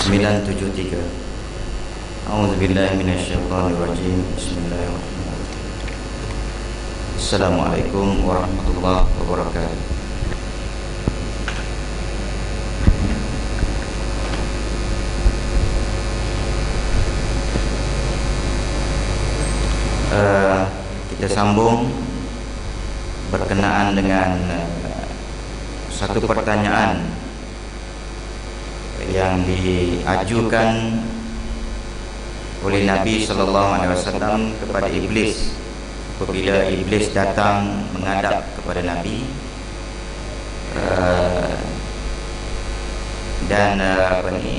973. A'udzubillahi minasyaitonirrajim. Bismillahirrahmanirrahim. Assalamualaikum warahmatullahi wabarakatuh. Kita sambung berkenaan dengan satu pertanyaan yang diajukan oleh Nabi SAW kepada iblis apabila iblis datang menghadap kepada Nabi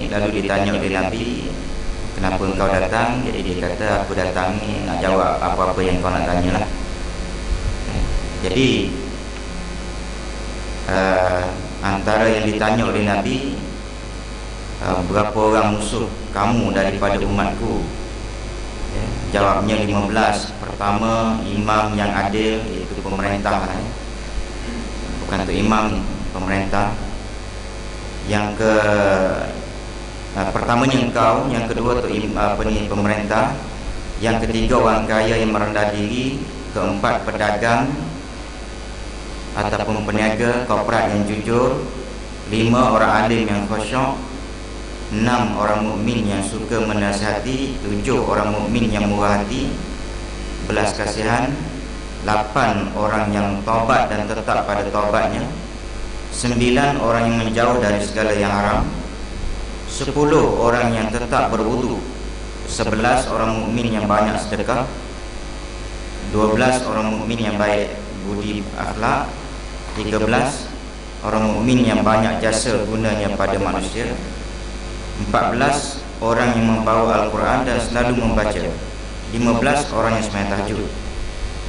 lalu ditanya oleh Nabi, kenapa engkau datang? Jadi dia kata, aku datang ni nak jawab apa-apa yang kau nak tanya lah. Jadi antara yang ditanya oleh Nabi, berapa orang musuh kamu daripada umatku? Jawabnya 15. Pertama, imam yang adil, iaitu pemerintah. Bukan tu imam, pemerintah. Yang pertamanya engkau, yang kedua tu pemerintah, yang ketiga orang kaya yang merendah diri, keempat pedagang ataupun peniaga korporat yang jujur, 5 orang alim yang khusyuk, 6 orang mukmin yang suka menasihati, 7 orang mukmin yang murah hati, belas kasihan, 8 orang yang taubat dan tetap pada taubatnya, 9 orang yang menjauh dari segala yang haram, 10 orang yang tetap berwudu, 11 orang mukmin yang banyak sedekah, 12 orang mukmin yang baik budi akhlak, 13 orang mukmin yang banyak jasa gunanya pada manusia, 14 orang yang membawa Al-Quran dan selalu membaca, 15 orang yang sembahyang tahajud.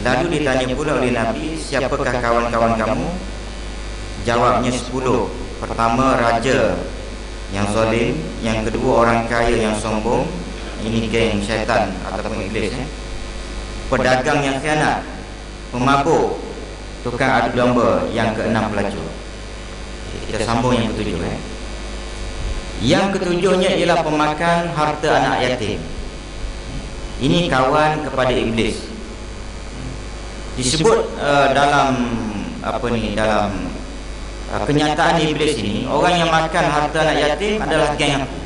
Lalu ditanya pula oleh Nabi, siapakah kawan-kawan kamu? Jawabnya 10. Pertama, raja yang zalim, yang kedua orang kaya yang sombong, ini geng syaitan ataupun iblis. Pedagang yang khianat, pemabuk, tukang adu domba, yang keenam pelacur. Kita sambung yang ketujuh. Yang ketujuhnya ialah pemakan harta anak yatim. Ini kawan kepada iblis. Disebut dalam dalam kenyataan iblis ini, orang yang makan harta anak yatim adalah geng aku.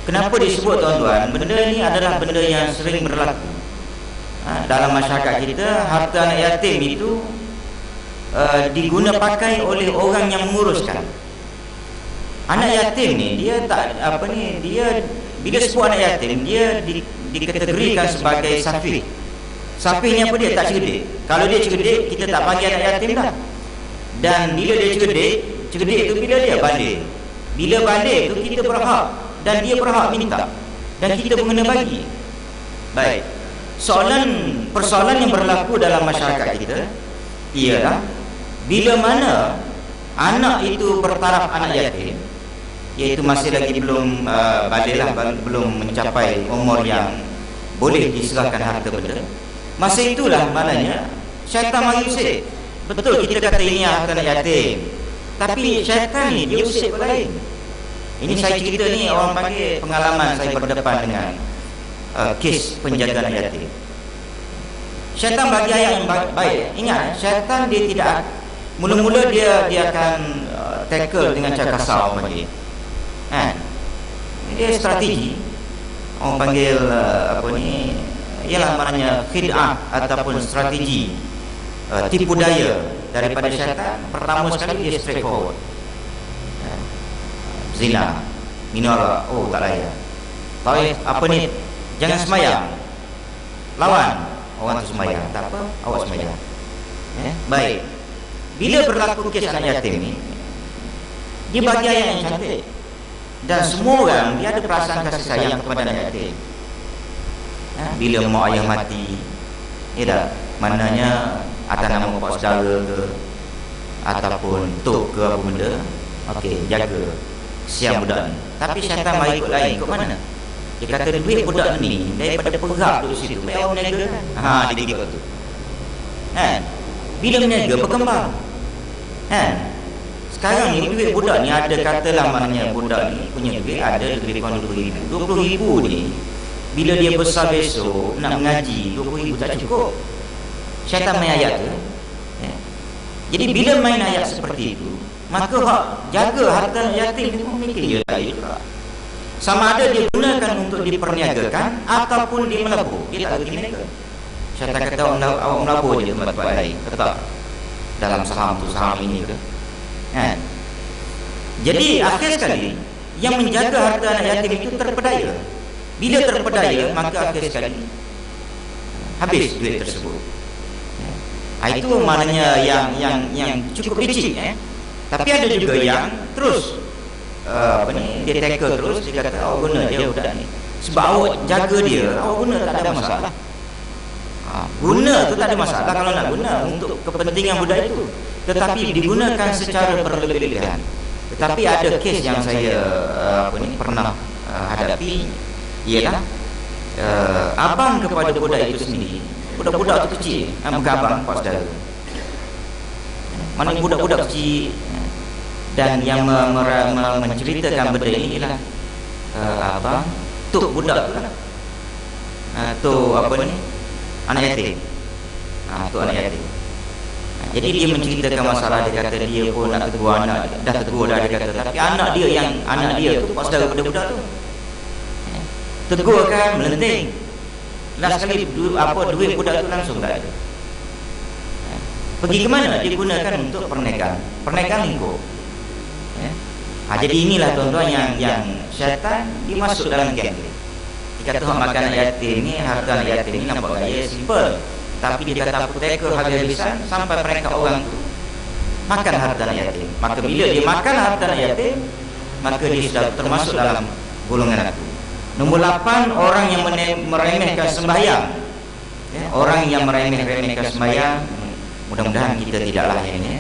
Kenapa disebut tuan-tuan? Benda ini adalah benda yang sering berlaku dalam masyarakat kita. Harta anak yatim itu diguna pakai oleh orang yang menguruskan. Anak yatim ni dia tak dia bila sebut anak yatim, dia dikategorikan sebagai safih. Safih ni apa dia? Tak cerdik. Kalau dia cerdik, kita tak panggil anak yatim dah. Dan bila dia cerdik itu bila dia balik. Bila balik tu kita berhak, dan dia berhak minta, dan kita pun kena bagi. Baik. Persoalan yang berlaku dalam masyarakat kita ialah bila mana anak itu bertaraf anak yatim, iaitu masih lagi belum belum mencapai umur yang boleh diserahkan harta benda, masa itulah maknanya syaitan mari usik. Betul kita kata ini harta anak yatim, tapi syaitan ni dia usik lain. Ini saya cerita ni, orang panggil pengalaman saya berdepan dengan kes penjagaan anak yatim. Syaitan bagi ayat yang baik. Ingat, syaitan dia tidak, mula-mula dia akan tackle dengan cara kasar, orang panggil. Dia strategi, orang panggil ialah maknanya khid'ah ataupun strategi tipu daya daripada syaitan. Pertama sekali dia straightforward. Zina, minum arak, oh tak layak. Jangan semayang, lawan orang tu semayang. Tak apa, awak semayang. Baik. Bila berlaku kes anak yatim ni, dia bagi ayat yang cantik, dan semua orang dia ada perasaan kasih sayang kepada anak yatim. Bila mak ayah mati, maknanya atas nama bapak saudara ke ataupun tok ke apa benda, okey, jaga siang budak ni. Tapi syaitan mari ikut lain. Ikut mana? Dia kata duit budak ni daripada perak duduk situ, bayar orang meniaga kan. Dia ikut tu. Bila meniaga berkembang. sekarang ni duit budak ni ada katalah maknanya budak ni punya duit ada lebih kurang 20,000 ni bila dia besar besok nak mengaji 20,000 tak cukup. Syaitan main ayat tu ya. Jadi bila main ayat seperti itu, maka hak jaga harta yatim itu memikir dia lain juga. Sama ada dia gunakan untuk diperniagakan ataupun dia melabur, dia tak bagi mereka. Syaitan kata awak melabur je tempat-tempat lain, tak dalam saham tu, saham ini ke kan? Jadi akhir sekali yang menjaga harta anak yatim itu terpedaya. Bila terpedaya, maka akhir sekali habis duit tersebut. Itu maknanya yang cukup licik Tapi ada juga yang terus dia tackle terus, dia kata awak guna dia budak ni sebab awak jaga dia, awak guna tak ada masalah. Guna tu tak ada masalah kalau nak guna untuk kepentingan budak itu, tetapi digunakan secara berlebihan. Tetapi ada kes yang saya pernah hadapi, ialah abang kepada budak itu sendiri. Budak-budak tu kecil, bergabang pak saudara. Mana budak-budak kecil dan yang menceritakan benda ini ialah abang tok budak tu lah. Tok anak yatim. Tok anak yatim. Jadi dia menceritakan masalah, dia kata dia pun nak tegur anak, dah tegur dah, dia kata tapi anak dia tu pak saudara pada budak tu. Tegur kan melenting. Last sekali duit budak tu langsung tak ada. Pergi ke mana? Digunakan untuk perniagaan lingkup. Jadi inilah tuan-tuan yang syaitan dimasuk dalam geng. Dia kata makan anak yatim ni, harta anak yatim ni nampak gaya simple, tapi dia kata aku tackle habis-habisan sampai mereka orang tu makan harta anak yatim. Maka bila dia makan harta anak yatim, maka dia sudah termasuk dalam golongan aku. Nombor 8, orang yang meremehkan sembahyang. Orang yang meremehkan sembahyang, mudah-mudahan kita tidaklah ini.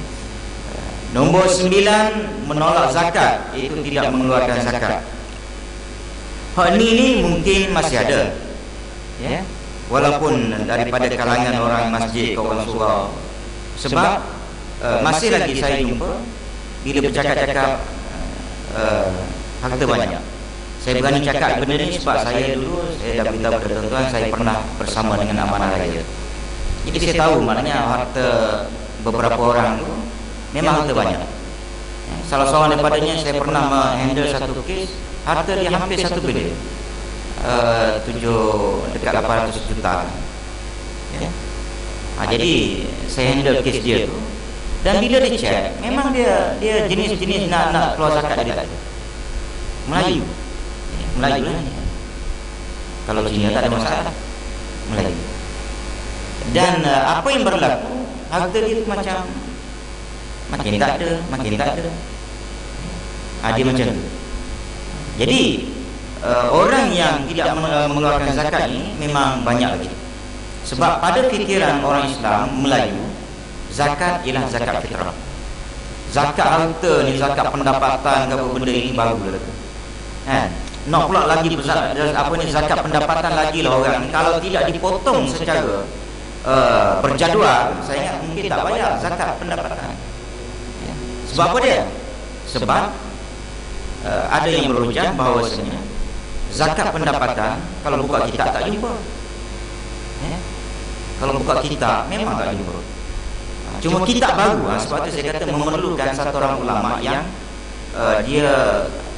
Nombor 9, menolak zakat, itu tidak mengeluarkan zakat. Hal ini mungkin masih ada, walaupun daripada kalangan orang masjid, kawan surau. Sebab masih lagi saya jumpa bila bercakap-cakap harta banyak. Saya berani cakap benda ni sebab saya dulu, saya dah beritahu kepada tuan-tuan, saya pernah bersama dengan Amanah Raya. Jadi saya tahu maknanya harta beberapa orang tu memang harta banyak. Salah seorang daripadanya saya pernah handle satu kes, harta dia hampir 1 bilion, 7 dekat 800 juta. Jadi saya handle kes dia tu, dan bila dia check, memang dia jenis-jenis nak keluar zakat dia tak ada. Melayu lah ni. Kalau Cina tak ada masalah, Melayu. Dan apa yang berlaku, harta dia tu macam makin tak ada. Dia macam tu. Jadi orang yang tidak mengeluarkan zakat ni memang banyak lagi. Sebab pada fikiran orang Islam Melayu, zakat ialah zakat fitrah. Zakat harta ni, zakat pendapatan ke apa benda ini baru lah. Nak pula lagi zakat pendapatan lagi lah orang. Kalau tidak dipotong secara berjadual, saya ingat mungkin tak bayar zakat pendapatan. Sebab apa dia? Sebab ada yang berhujah bahawasanya zakat pendapatan kalau buka kitab tak jumpa. Kalau buka kitab memang tak jumpa. Cuma kitab baru, sebab itu saya kata memerlukan satu orang ulama yang dia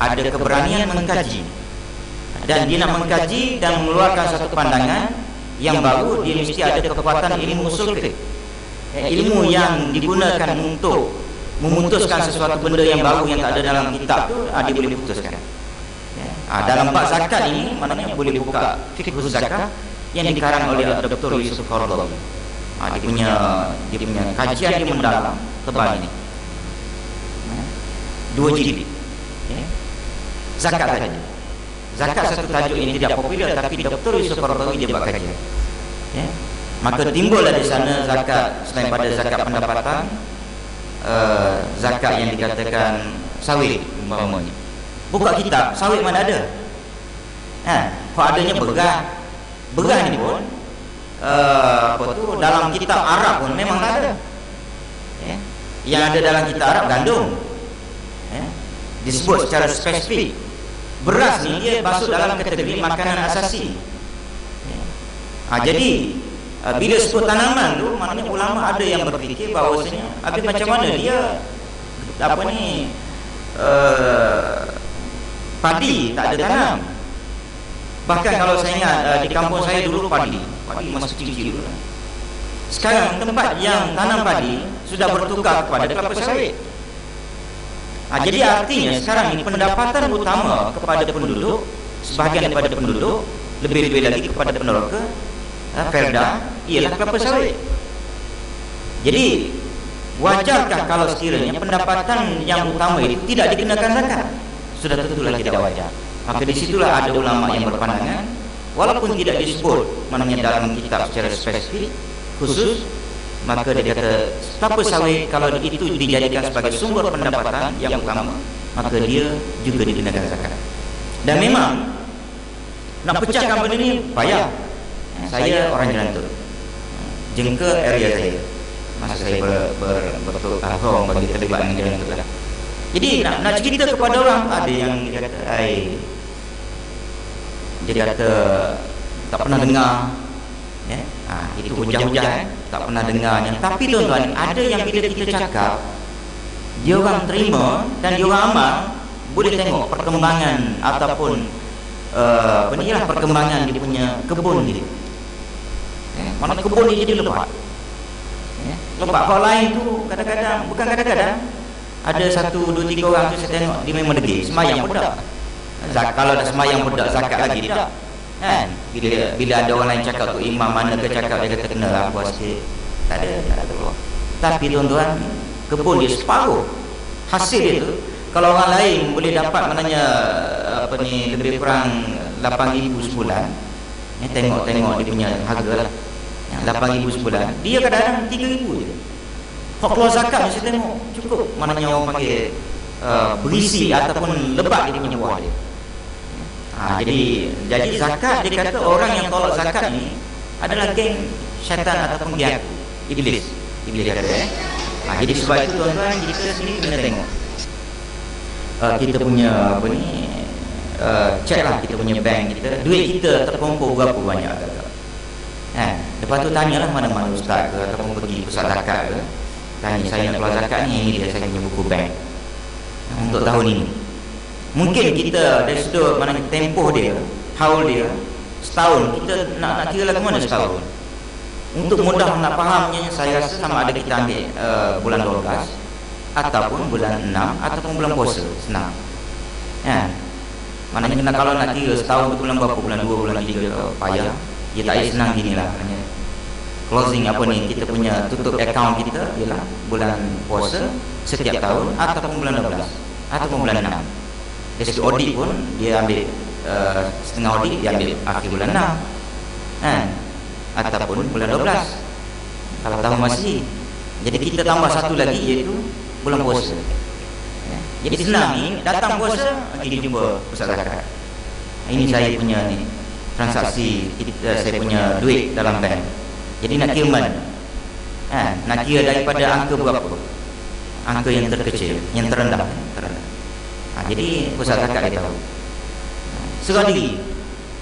ada keberanian mengkaji, dan dia nak mengkaji dan mengeluarkan satu pandangan yang baru. Dia mesti ada kekuatan ilmu usul fiqh, ilmu yang digunakan untuk memutuskan sesuatu benda yang baru yang tak ada dalam kitab tu, dia boleh putuskan. Dalam bab zakat ini maknanya boleh buka fiqh zakat yang dikarang oleh Dr. Yusuf Qaradawi. Dia punya kajian dia mendalam, tebal ini, 2 jilid. Zakat saja. Zakat satu tajuk ini tidak popular, tapi Dr. Yusuf Qaradawi dia buat kajian. Maka timbullah di sana zakat selain pada zakat pendapatan, zakat yang dikatakan sawit umpamanya. Buka kitab, sawit mana ada? Kalau adanya berah ni pun dalam kitab Arab pun memang tak ada. Yang ada dalam kitab Arab gandum. ya, disebut secara spesifik. Beras ni dia masuk dalam kategori makanan asasi. Jadi bila sebut tanaman tu, maknanya ulama ada yang berfikir bahawasanya habis macam mana dia padi tak ada tanam. Bahkan kalau saya ingat di kampung saya dulu padi masih kecil. Sekarang tempat yang tanam padi sudah bertukar kepada kelapa sawit. Jadi artinya sekarang ini pendapatan utama kepada penduduk, sebahagian daripada penduduk, lebih-lebih lagi kepada peneroka Perda, ialah kelapa sawit. Jadi wajarkah kalau sekiranya pendapatan yang utama itu tidak dikenakan zakat? Sudah tentulah tidak wajar. Maka disitulah ada ulama yang berpandangan, walaupun tidak disebut maknanya dalam kitab secara spesifik khusus, maka dia kata kelapa sawit kalau itu dijadikan sebagai sumber pendapatan yang utama, maka dia juga dikenakan zakat. Dan memang nak pecahkan benda ni payah. Saya orang Jelantur, jengka area saya, masa saya bertahun bagi terlibat dengan Jelantur lah. Jadi nak cerita kepada orang, ada yang dia kata dia kata tak pernah dengar, ya? Itu hujah-hujah, tak pernah dengarnya. Tapi tuan-tuan, ada yang bila kita cakap, dia orang terima dan dia orang amal, boleh tengok perkembangan ataupun perkembangan dia punya kebun dia. Mana kebun dia jadi lebat. Lebat. Kalau lain tu kadang-kadang, bukan kadang-kadang, ada 1, 2, 3 orang tu saya tengok dia memang degil, semayang pun tak. Kalau dah semayang pun tak, zakat lagi tak. Kan? Bila ada orang lain cakap tu imam mana ke cakap, dia kata kena lah puas sikit. Tak ada keluar. Tapi tuan-tuan, kebun dia separuh hasil dia tu, kalau orang lain boleh dapat maknanya lebih kurang 8,000 sebulan. Tengok dia punya harga lah, 8,000 sebulan, dia kadang-kadang 3,000 je. Hak keluar zakat saya tengok cukup, maknanya orang panggil berisi ataupun lebat dia punya buah dia. Jadi zakat, dia kata orang yang tolak zakat ni adalah geng syaitan ataupun geng iblis kata. Jadi sebab itu tuan-tuan, kita sendiri kena tengok kita punya cek lah kita punya bank kita, duit kita terkumpul berapa banyak agak-agak. Lepas tu tanyalah mana-mana ustaz ke ataupun pergi pusat zakat ke, tanya saya nak keluar zakat ni, ini dia saya punya buku bank untuk tahun ini. Mungkin kita dari sudut mana tempoh dia, haul dia setahun, kita nak kira lah ke mana setahun. Untuk mudah nak fahamnya, saya rasa sama ada kita ambil bulan 12 ataupun bulan 6 ataupun bulan puasa, senang. Maknanya kalau nak kira setahun tu bulan berapa, bulan 2, bulan 3, payah. Dia tak payah senang gini lah. Closing kita punya tutup akaun kita ialah bulan puasa setiap tahun ataupun bulan 12 ataupun bulan 6. Dari segi audit pun dia ambil setengah audit dia ambil akhir bulan 6 ataupun bulan 12 kalau tahun masih. Jadi kita tambah satu lagi iaitu bulan puasa. Jadi senang ni, datang puasa kita jumpa pusat zakat. Ini saya punya ni transaksi saya punya duit dalam bank. Jadi nak kira mana? Nak kira daripada angka berapa? Angka yang terkecil, yang terendah. Jadi pusat zakat dia tahu. Serah diri.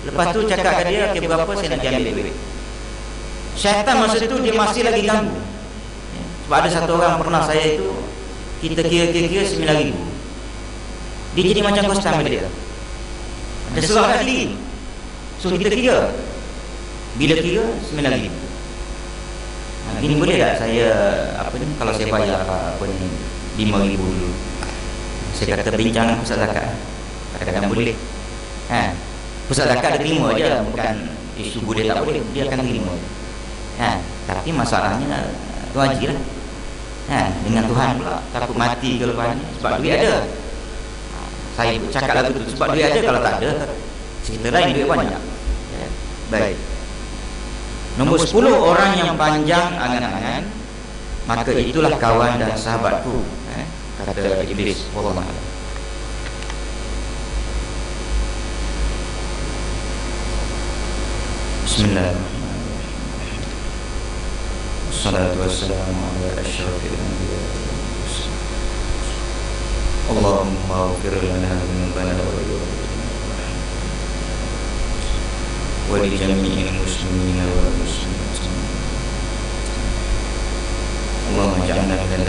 Lepas tu cakap kat dia, okay, berapa saya nak ambil duit. Syaitan masa tu dia masih lagi ganggu. Sebab ada satu orang pernah saya itu, kita kira-kira 9,000. Dia jadi macam kostam dia. Ada serah kat diri. So kita kira. Bila kira 9,000. Ini boleh tak saya kalau saya bayar 5,000 dulu. Saya kata bincang dengan pusat zakat. Kadang-kadang boleh. Pusat zakat dia terima je, bukan subuh dia tak boleh, dia akan terima. Tapi masalahnya tu haji lah. Dengan Tuhan pula takut mati ke lepas ni, sebab duit ada. Saya cakap lagu tu sebab duit ada, kalau tak ada cerita lain duit banyak. Baik. Nombor 10, orang yang panjang angan-angan, maka itulah kawan dan sahabatku, kata iblis. Wallahu a'lam. Bismillahirrahmanirrahim. Wassalatu wassalamu ala asyrafil anbiya wal mursalin. Allahumma ighfir lana dzunubana wa li jami'il muslimina wal muslimat. Allahumma ij'alna minal